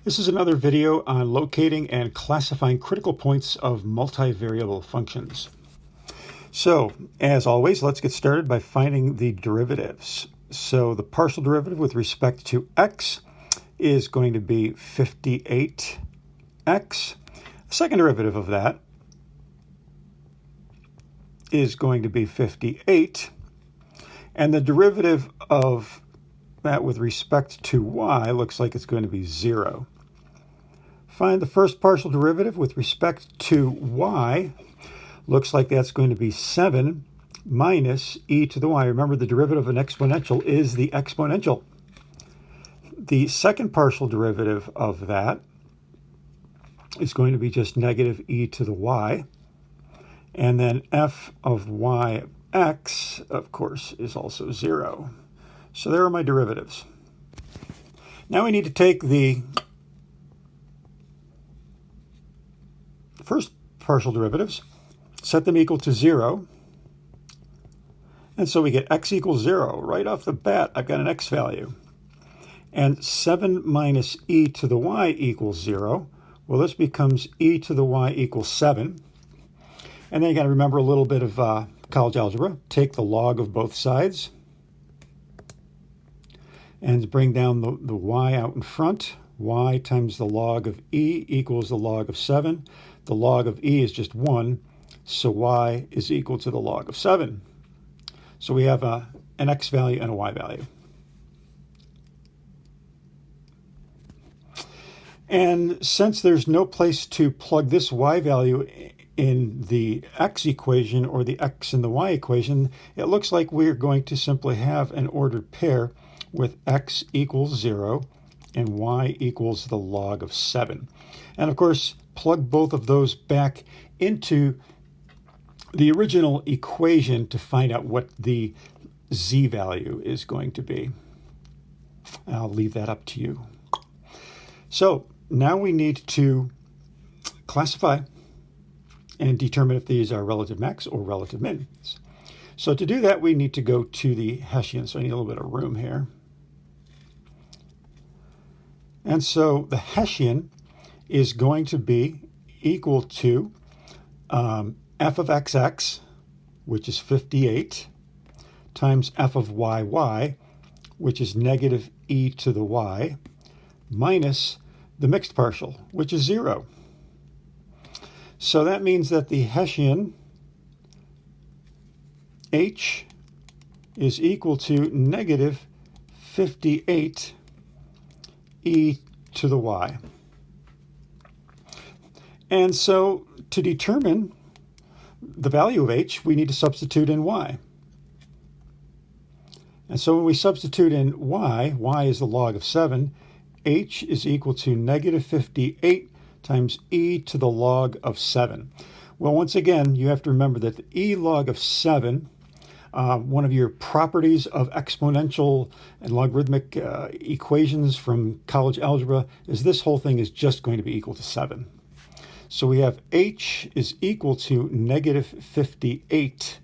This is another video on locating and classifying critical points of multivariable functions. So, as always, let's get started by finding the derivatives. So the partial derivative with respect to x is going to be 58x. The second derivative of that is going to be 58. And the derivative of that with respect to y looks like it's going to be 0. Find the first partial derivative with respect to y. Looks like that's going to be 7 minus e to the y. Remember, the derivative of an exponential is the exponential. The second partial derivative of that is going to be just negative e to the y. And then f of y of x, of course, is also 0. So there are my derivatives. Now we need to take the first partial derivatives, set them equal to 0. And so we get x equals 0. Right off the bat, I've got an x value. And 7 minus e to the y equals 0. Well, this becomes e to the y equals 7. And then you got to remember a little bit of college algebra. Take the log of both sides and bring down the y out in front. Y times the log of e equals the log of 7. The log of e is just 1, so y is equal to the log of 7. So we have an x value and a y value. And since there's no place to plug this y value in the x equation or the x in the y equation, it looks like we're going to simply have an ordered pair with x equals 0 and y equals the log of 7. And of course, plug both of those back into the original equation to find out what the z value is going to be. I'll leave that up to you. So now we need to classify and determine if these are relative max or relative mins. So to do that, we need to go to the Hessian. So I need a little bit of room here. And so the Hessian is going to be equal to f of xx, which is 58, times f of yy, which is negative e to the y, minus the mixed partial, which is 0. So that means that the Hessian h is equal to negative 58 e to the y. And so to determine the value of h, we need to substitute in y. And so when we substitute in y is the log of 7, h is equal to negative 58 times e to the log of 7. Well, once again, you have to remember that the e log of 7, one of your properties of exponential and logarithmic equations from college algebra is this whole thing is just going to be equal to 7. So we have h is equal to negative 58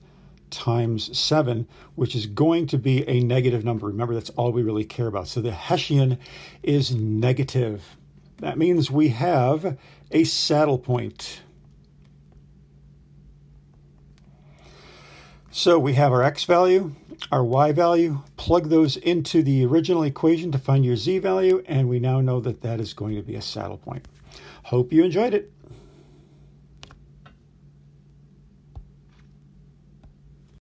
times 7, which is going to be a negative number. Remember, that's all we really care about. So the Hessian is negative. That means we have a saddle point. So we have our x value, our y value, plug those into the original equation to find your z value, and we now know that that is going to be a saddle point. Hope you enjoyed it.